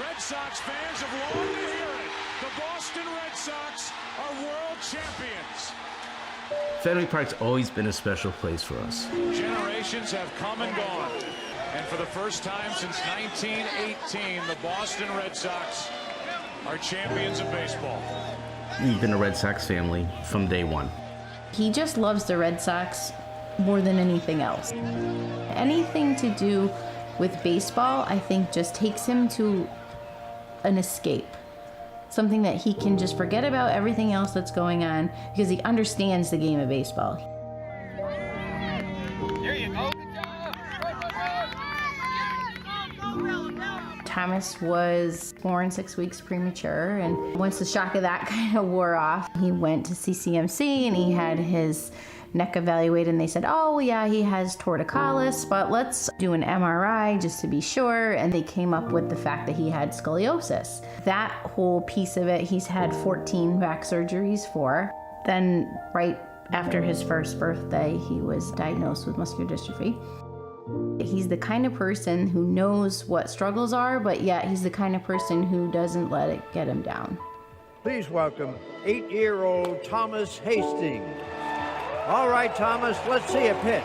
Red Sox fans have longed to hear it. The Boston Red Sox are world champions. Fenway Park's always been a special place for us. Generations have come and gone. And for the first time since 1918, the Boston Red Sox are champions of baseball. We've been a Red Sox family from day one. He just loves the Red Sox more than anything else. Anything to do with baseball, I think, just takes him to an escape. Something that he can just forget about everything else that's going on because he understands the game of baseball. There you go. Thomas was born 6 weeks premature, and once the shock of that kind of wore off, he went to CCMC and he had his neck evaluated, and they said, oh yeah, he has torticollis, but let's do an MRI just to be sure, and they came up with the fact that he had scoliosis. That whole piece of it, he's had 14 back surgeries for. Then right after his first birthday, he was diagnosed with muscular dystrophy. He's the kind of person who knows what struggles are, but yet he's the kind of person who doesn't let it get him down. Please welcome 8-year-old Thomas Hastings. All right, Thomas, let's see a pitch.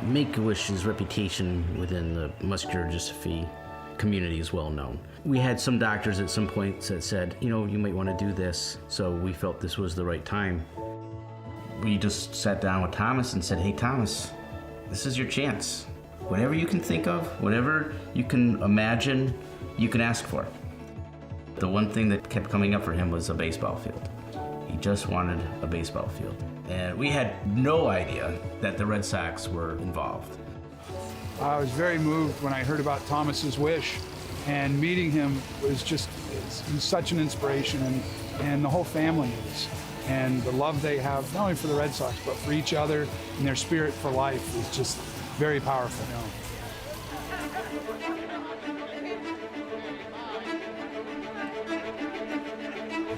Make-A-Wish's reputation within the muscular dystrophy community is well known. We had some doctors at some points that said, you know, you might want to do this, so we felt this was the right time. We just sat down with Thomas and said, hey Thomas, this is your chance. Whatever you can think of, whatever you can imagine, you can ask for. The one thing that kept coming up for him was a baseball field. He just wanted a baseball field. And we had no idea that the Red Sox were involved. I was very moved when I heard about Thomas's wish, and meeting him was just, he's such an inspiration, and the whole family is. And the love they have, not only for the Red Sox, but for each other, and their spirit for life is just very powerful.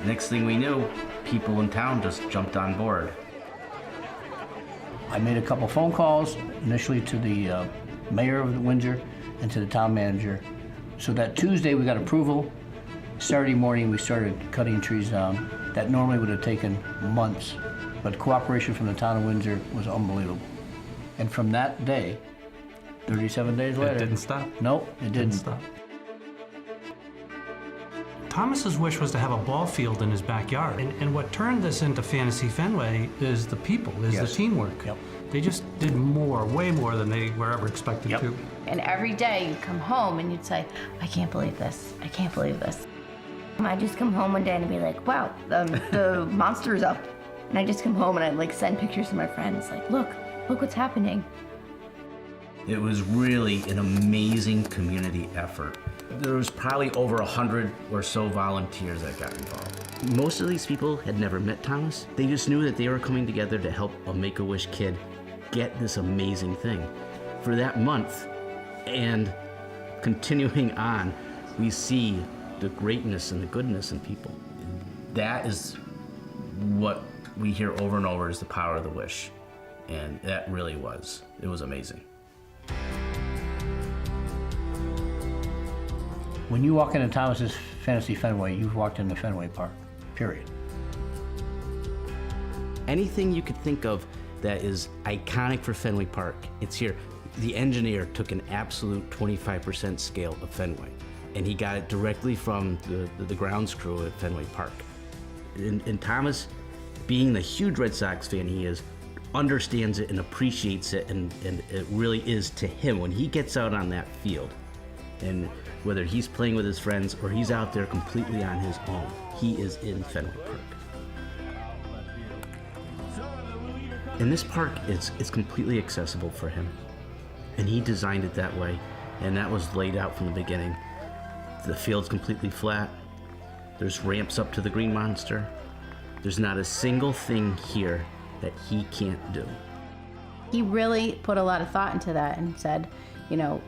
Next thing we knew, people in town just jumped on board. I made a couple phone calls, initially to the mayor of Windsor and to the town manager. So that Tuesday we got approval. Saturday morning we started cutting trees down. That normally would have taken months, but cooperation from the town of Windsor was unbelievable. And from that day, 37 days later... It didn't stop? Nope, it didn't stop. Thomas's wish was to have a ball field in his backyard. And what turned this into Fantasy Fenway is the people, is the teamwork. Yep. They just did more, way more than they were ever expected to. And every day you'd come home and you'd say, I can't believe this, I can't believe this. I'd just come home one day and I'd be like, wow, the monster's up. And I'd just come home and I'd like send pictures to my friends, like, look what's happening. It was really an amazing community effort. There was probably over 100 or so volunteers that got involved. Most of these people had never met Thomas. They just knew that they were coming together to help a Make-A-Wish kid get this amazing thing. For that month and continuing on, we see the greatness and the goodness in people. That is what we hear over and over is the power of the wish. And that really was. It was amazing. When you walk into Thomas's Fantasy Fenway, you've walked into Fenway Park, period. Anything you could think of that is iconic for Fenway Park, it's here. The engineer took an absolute 25% scale of Fenway, and he got it directly from the grounds crew at Fenway Park. And Thomas, being the huge Red Sox fan he is, understands it and appreciates it, and it really is to him when he gets out on that field. And whether he's playing with his friends or he's out there completely on his own, he is in Fenway Park. And this park is completely accessible for him. And he designed it that way, and that was laid out from the beginning. The field's completely flat. There's ramps up to the Green Monster. There's not a single thing here that he can't do. He really put a lot of thought into that and said, you know,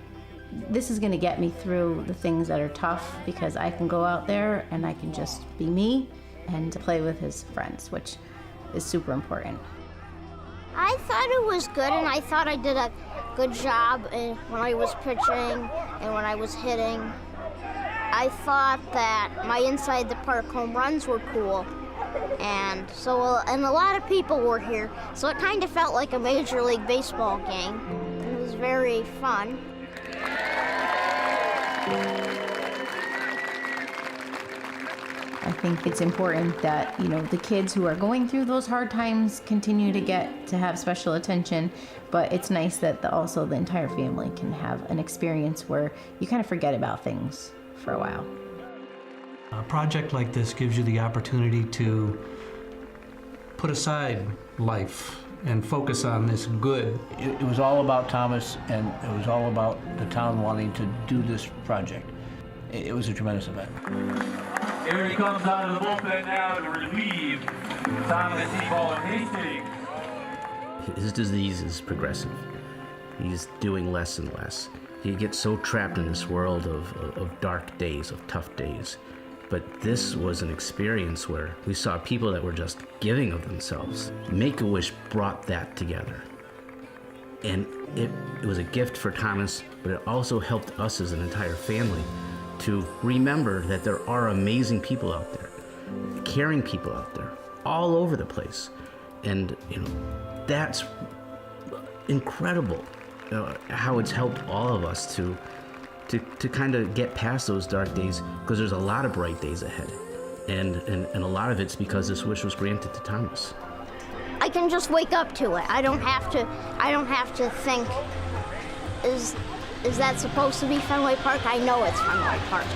this is going to get me through the things that are tough because I can go out there and I can just be me and play with his friends, which is super important. I thought it was good, and I thought I did a good job when I was pitching and when I was hitting. I thought that my inside the park home runs were cool, and a lot of people were here, so it kind of felt like a Major League Baseball game. It was very fun. I think it's important that, the kids who are going through those hard times continue to have special attention, but it's nice that also the entire family can have an experience where you kind of forget about things for a while. A project like this gives you the opportunity to put aside life and focus on this good. It was all about Thomas, and it was all about the town wanting to do this project. It was a tremendous event. Here he comes out of the bullpen now to relieve Thomas and Hastings. His disease is progressive. He's doing less and less. He gets so trapped in this world of dark days, of tough days. But this was an experience where we saw people that were just giving of themselves. Make-A-Wish brought that together. And it was a gift for Thomas, but it also helped us as an entire family to remember that there are amazing people out there, caring people out there, all over the place. And, that's incredible, how it's helped all of us to kind of get past those dark days, because there's a lot of bright days ahead. And a lot of it's because this wish was granted to Thomas. I can just wake up to it. I don't have to think, is that supposed to be Fenway Park? I know it's Fenway Park.